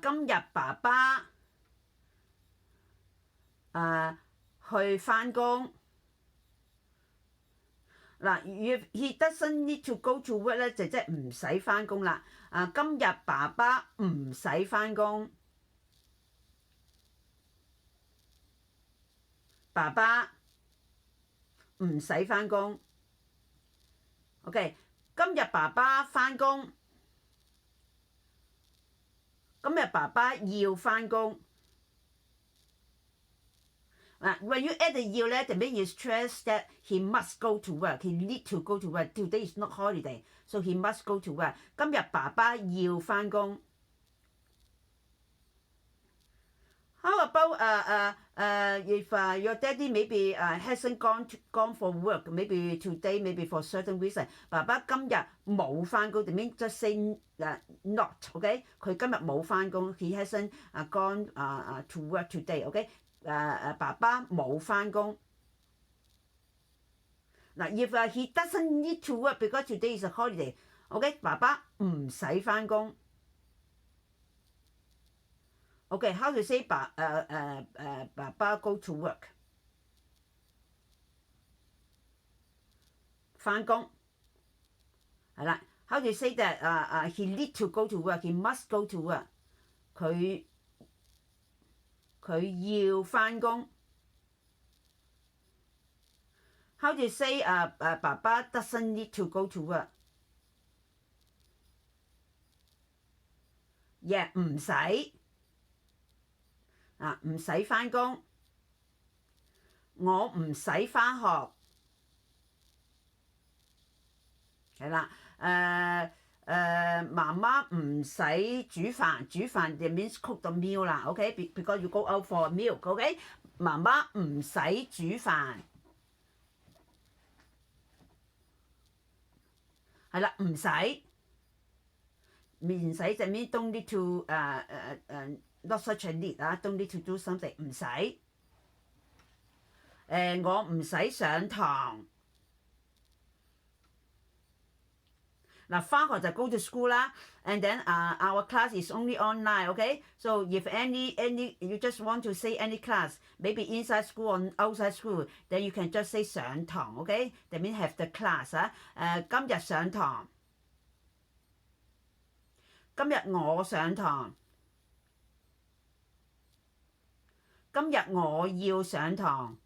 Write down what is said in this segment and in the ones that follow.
今日爸爸去返工。嗱，if he doesn't need to go to work 咧，就即係唔使返工啦。今日爸爸唔使返工。爸爸唔使返工。OK， 今日爸爸返工。今日爸爸要返工。When you add the 要咧，that means you stress that he must go to work. He need to go to work. Today is not holiday, so he must go to work. 今日爸爸要返工。How about if your daddy maybe hasn't gone for work, maybe today, maybe for certain reason. 爸爸今日冇返工，that means just say not, OK？ 佢今日冇返工 ，he hasn't gone to work today, OK？ 爸爸冇返工。嗱 ，if he doesn't need to work because today is a holiday, OK？ 爸爸唔使返工。OK, how to say 爸爸 go to work？ 返工係啦。How to say that he need to go to work? He must go to work。佢要返工。How to say 爸爸 doesn't need to go to work？ Yeah， 唔使。唔使返工，我唔使返學，係啦。媽媽唔使煮飯，煮飯就 means cook the meal 啦。OK，because you go out for a meal。OK， 媽媽唔使煮飯，係啦，唔使，唔使就 mean don't need to not such a need don't need to do something， 唔使。我唔使上堂。嗱，返學就 go to school 啦 ，and then our class is only online, okay? So if any you just want to say any class, maybe inside school or outside school, then you can just say 上堂 ，okay? That means have the class 今日上堂，今日我上堂。今日我要上堂，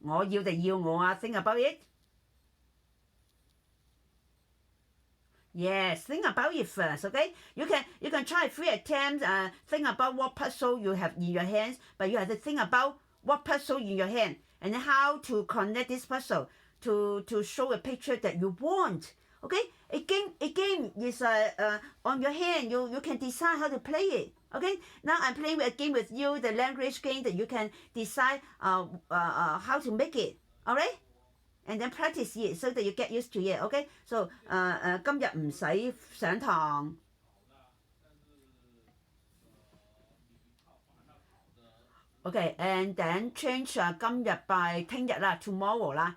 我要定要我？Think about it. Yes, think about it first, okay? You can try 3 attempts. Think about what puzzle you have in your hands, but you have to think about what puzzle in your hand and how to connect this puzzle to show a picture that you want. Okay? A game is on your hand. You can decide how to play it. Okay, now I'm playing a game with you, the language game that you can decide how to make it. Alright? And then practice it so that you get used to it. Okay? So 今日唔使上堂。Okay, and then change 今日 by 聽日啦 ，tomorrow 啦。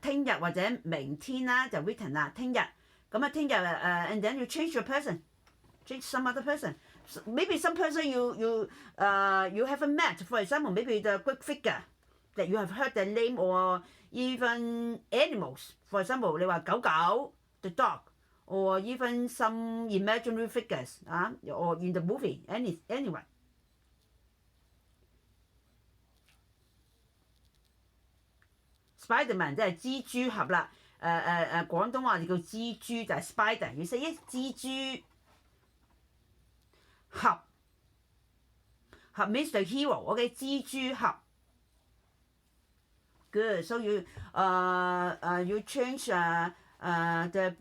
聽日或者明天啦就 written 啦，聽日。咁聽日and then you change your person, change some other person. Maybe some person you haven't met. For example, maybe the Greek figure that you have heard the name, or even animals. For example, 你話狗狗 the dog, or even some imaginary figures or in the movie, anyone. Spiderman 即係蜘蛛俠啦。廣東話就叫蜘蛛，就係 spider。You say 蜘蛛俠 means the hero. Okay, 蜘蛛俠。Good. So you change the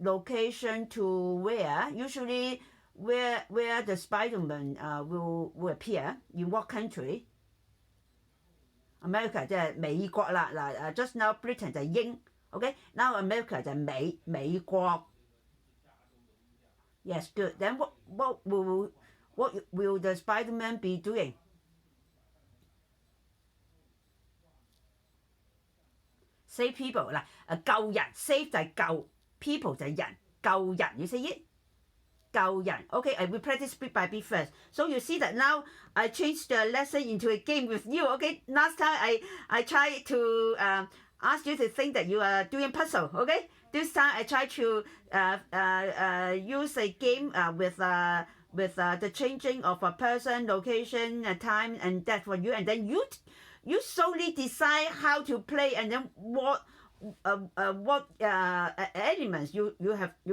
location to where? Usually where the Spider-Man will appear. In what country? America 即係美國啦。嗱，just now Britain 就係英。Okay, now America 就係美國。Yes, good. Then what will the Spider-Man be doing? Save people 嗱，救人 save 就係救 ，people 就係人，救人。You say it? 救人。Okay, I will practice bit by bit first. So you see that now I changed the lesson into a game with you. Okay, last time I try to ask you to think that you are doing puzzle. Okay, this time I try to use a game with the changing of a person, location, time, and that for you, and then you solely decide how to play, and then what elements you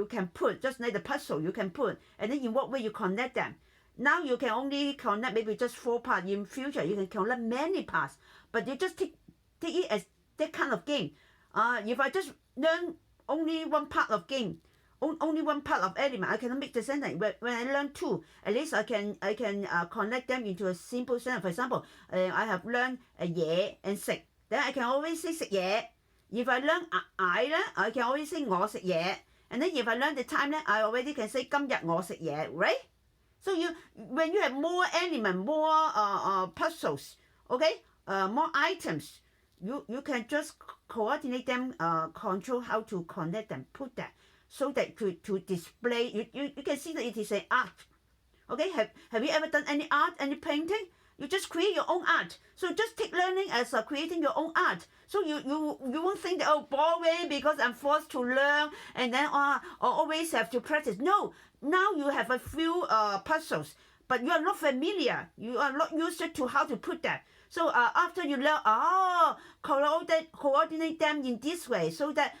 can put, just like the puzzle you can put, and then in what way you connect them. Now you can only connect maybe just 4 parts. In future you can connect many parts, but you just take it as that kind of game. If I just learn only one part of game, only one part of element, I cannot make the sentence. When I learn 2, at least I can connect them into a simple sentence. For example, I have learned 嘢 and 食, then I can always say 食嘢. If I learn I can always say 我食嘢. And then if I learn the time, I already can say 今日我食嘢, right? So when you have more element, more puzzles, okay, more items, you can just coordinate them, control how to connect them, put that, so that to display. You can see that it is an art. Okay, have you ever done any art, any painting? You just create your own art. So just take learning as creating your own art. So you won't think that, oh, boring because I'm forced to learn and then always have to practice. No, now you have a few puzzles, but you are not familiar. You are not used to how to put that. So after you learn, coordinate them in this way, so that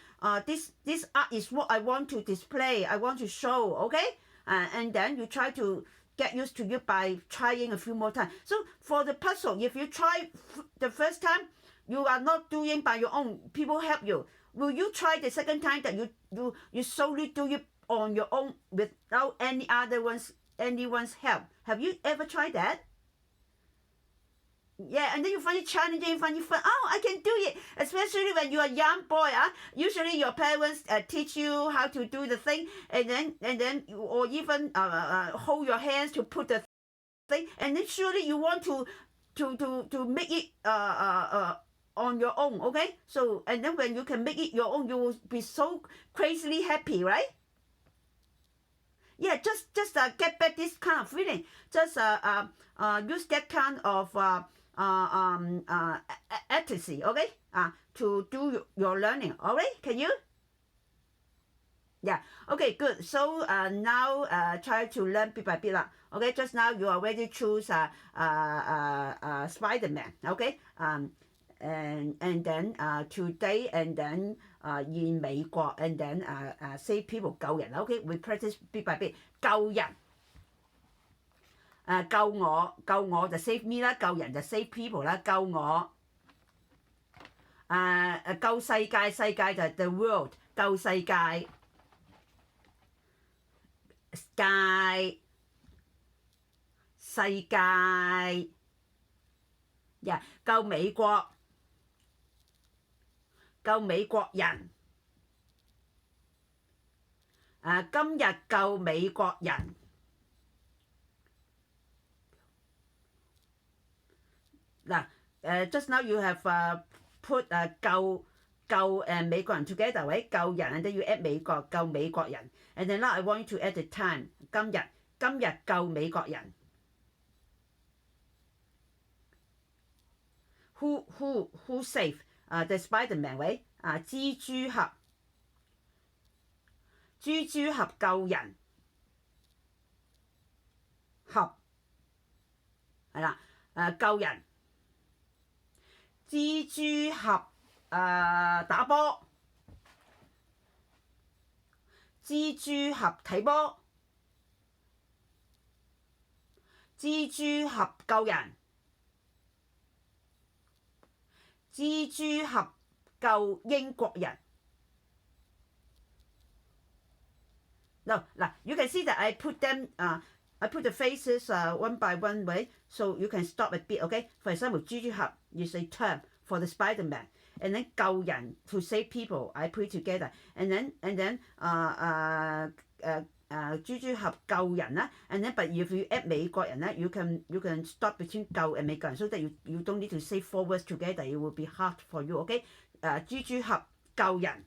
this art is what I want to display, I want to show, okay? And then you try to get used to it by trying a few more times. So for the puzzle, if you try the first time, you are not doing by your own, people help you. Will you try the second time that you solely do it on your own without anyone's help? Have you ever tried that? Yeah, and then you find it challenging, you find it fun. Oh, I can do it. Especially when you're a young boy. Usually your parents teach you how to do the thing, and then or even hold your hands to put the thing, and then surely you want to make it on your own, okay? So, and then when you can make it your own, you will be so crazily happy, right? Yeah, just get back this kind of feeling. Just use that kind of ecstasy, okay? To do your learning, all right? Can you? Yeah. Okay, good. So now try to learn bit by bit lah. Okay, just now you already choose Spider-Man, okay? And then today, and then in 美國 and then save people 救人 okay, we practice bit by bit. 救人救我就 save me 啦，救人就 save people 啦，救我救世界就 the world， 救世界 sky 世界 yeah， 救美國人今日救美國人嗱just now you have put 救美國人 together, right? 救人 and then you add 美國救美國人 and then now I want you to add the time 今日救美國人 who save the Spider-Man, right? 蜘蛛俠救人俠係啦救人蜘蛛俠打波蜘蛛俠睇波蜘蛛俠救人蜘蛛俠救英國人。No, you can see that I put them, I put the faces one by one way, so you can stop a bit, okay? For example, 蜘蛛俠 is a term for the Spider-Man, and then 救人 to save people, I put it together, and then 蜘蛛俠救人啦 and then but if you add 美國人咧 you can stop between 救 and 美國人 so that you don't need to say 4 words together, it will be hard for you, okay? 蜘蛛俠救人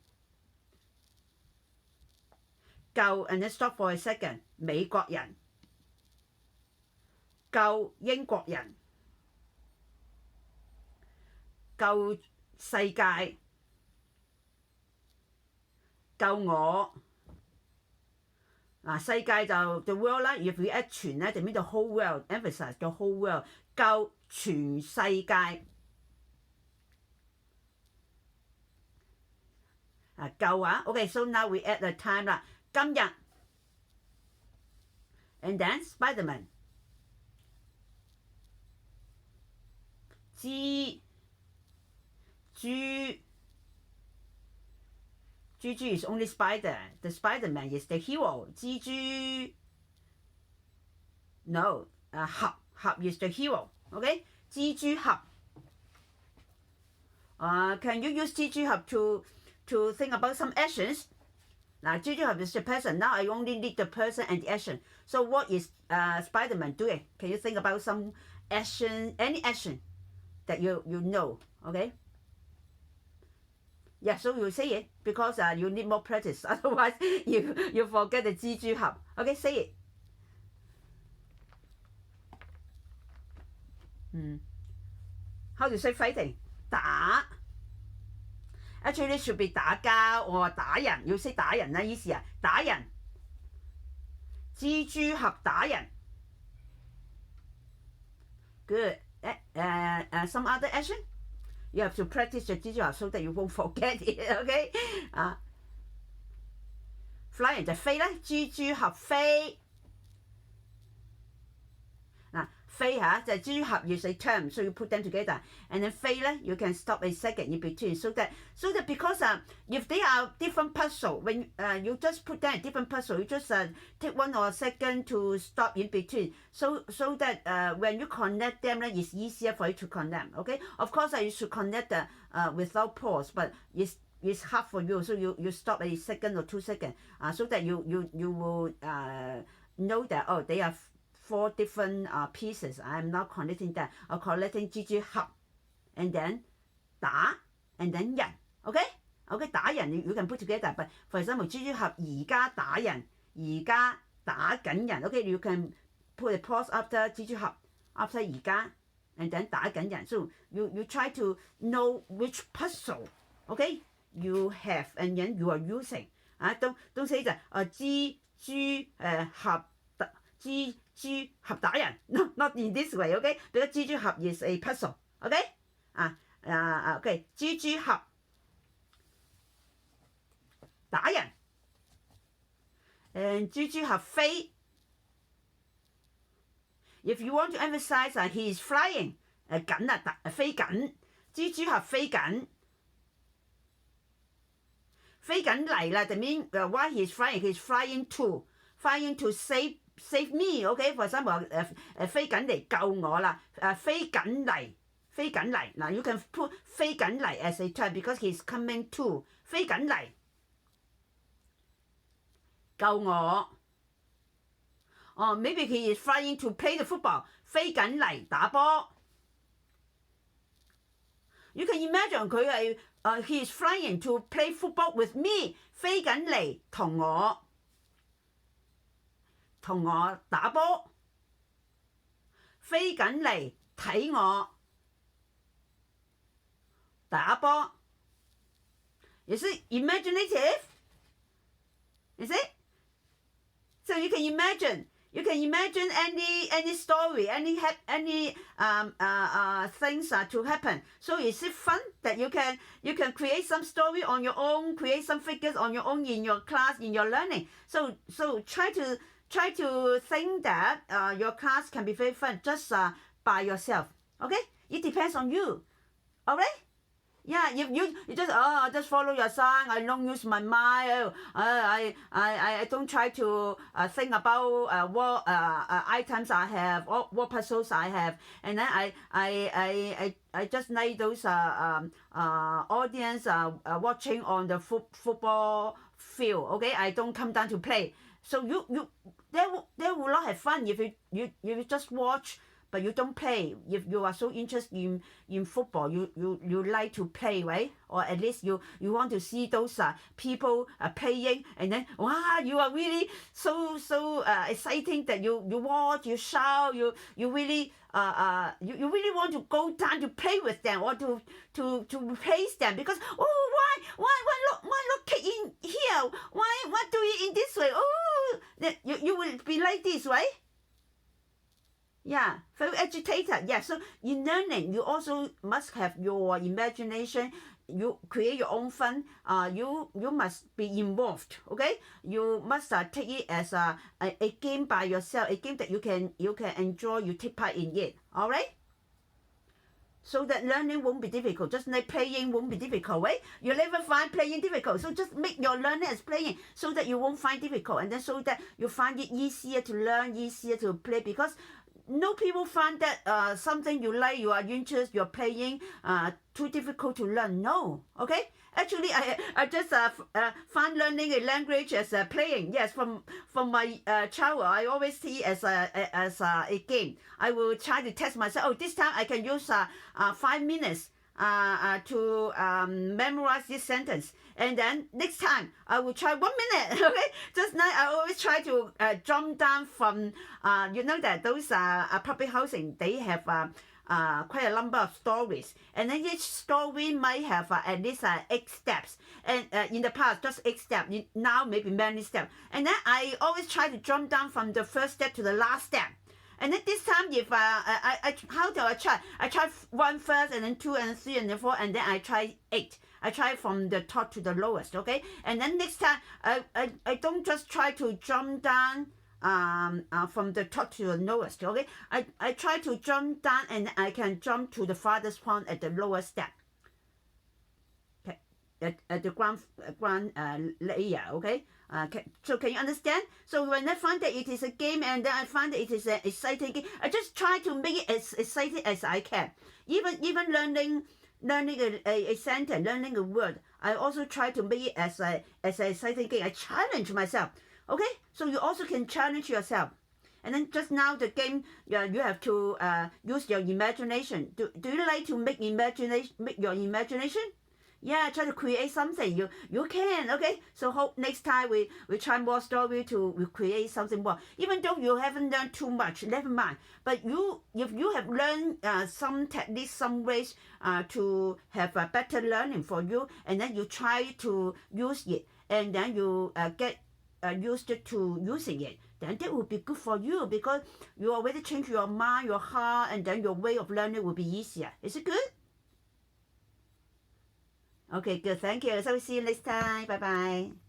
救 and then stop for a second， 美國人救英國人救世界救我嗱，世界就 the world 啦。如果 add 全咧，就 mean the whole world emphasize the whole world 救全世界救啊。OK， so now we add the time 啦。今日 and then Spiderman 蜘蛛 is only spider. The Spiderman is the hero. 蜘蛛 no 俠 is the hero. Okay， 蜘蛛俠can you use 蜘蛛俠to think about some actions？ 嗱，蜘蛛俠 is the person. Now I only need the person and the action. So what is Spiderman doing? Can you think about some action, any action that you know? Okay. Yeah, so you say it because you need more practice. Otherwise, you forget the 蜘蛛俠. Okay, say it. How to say fighting? 打 Actually, should be 打交or 打人。要識打人啦，意思打人。蜘蛛俠打人。Good. Some other action?You have to practice the 蜘蛛俠 so that you won't forget it, okay? Flying 就飛咧，蜘蛛俠飛嗱飛嚇就係蜘蛛俠要 say term, so you put them together. And then 飛咧 you can stop a second in between so that because if they are different puzzle, when you just put them in different puzzle, you just take 1 or a second to stop in between so that when you connect them it's easier for you to connect. Okay, of course you should connect without pause, but it's hard for you, so you stop a second or 2 seconds so that you will know that they are 4 different pieces. I'm not connecting that. I'm connecting 蜘蛛俠 and then 打 and then 人 okay 打人 you can put together, but for example 蜘蛛俠而家打人而家打緊人 okay you can put a pause after 蜘蛛俠 after 而家 and then 打緊人 so you try to know which puzzle okay you have and then you are using don't say 就蜘蛛俠打人 no not in this way okay because 蜘蛛俠 is a puzzle okay okay 蜘蛛俠打人 and 蜘蛛俠飛 if you want to emphasize he is flying 緊飛緊蜘蛛俠飛緊嚟啦 that mean why he is flying to save me okay for example 飛緊嚟救我啦飛緊嚟嗱 you can put 飛緊嚟 as a term because he is coming to 飛緊嚟救我maybe he is flying to play the football 飛緊嚟打波 you can imagine 佢係he is flying to play football with me 飛緊嚟同我打波飛緊嚟睇我打波 Is it imaginative? Is it? So you can imagine any story, any things to happen. So is it fun that you can create some story on your own, create some figures on your own in your class, in your learning. So try to think that your class can be very fun just by yourself. Okay? It depends on you. Alright? Yeah, if you just follow your song. I don't use my mind. I don't try to think about what items I have, what puzzles I have, and then I just like those audience watching on the football field. Okay, I don't come down to play. So they will not have fun if you just watch but you don't play. If you are so interested in football, you like to play, right? Or at least you want to see those people playing, and then wow, you are really so exciting that you watch, you shout, you really you really want to go down to play with them or to replace them because why not kick in here? Why do it in this way? Oh, you will be like this, right? Yeah, very agitated. Yeah, so in learning, you also must have your imagination. You create your own fun. You must be involved. Okay, you must take it as a game by yourself, a game that you can enjoy. You take part in it. All right. So that learning won't be difficult. Just like playing won't be difficult, right? You never find playing difficult. So just make your learning as playing so that you won't find difficult, and then so that you find it easier to learn, easier to play because. No people find that something you like, you are interested, you're playing, too difficult to learn. No, okay? Actually, I just find learning a language as playing. Yes, from my childhood, I always see as a game. I will try to test myself. Oh, this time I can use 5 minutes to memorize this sentence. And then next time I will try 1 minute. Okay, just now I always try to jump down from you know that those public housing, they have quite a number of stories, and then each story might have at least 8 steps. And in the past, just 8 steps. Now maybe many steps. And then I always try to jump down from the first step to the last step. And then this time, if how do I try? I try 1 first, and then 2, and then 3, and then 4, and then I try 8. I try from the top to the lowest, okay? And then next time, I don't just try to jump down from the top to the lowest, okay? I try to jump down, and I can jump to the farthest point at the lowest step. Okay, at the ground layer, okay? So can you understand? So when I find that it is a game, and then I find that it is an exciting game, I just try to make it as exciting as I can. Even learning a sentence, learning a word, I also try to make it as an exciting game. I challenge myself. Okay, so you also can challenge yourself. And then just now the game, you have to use your imagination. Do you like to make your imagination? Yeah, try to create something. You can, okay? So hope next time we try more story to create something more. Even though you haven't learned too much, never mind. But if you have learned some techniques, some ways to have a better learning for you, and then you try to use it, and then you get used to using it, then that will be good for you because you already change your mind, your heart, and then your way of learning will be easier. Is it good? Okay, good. Thank you. So we'll see you next time. Bye-bye.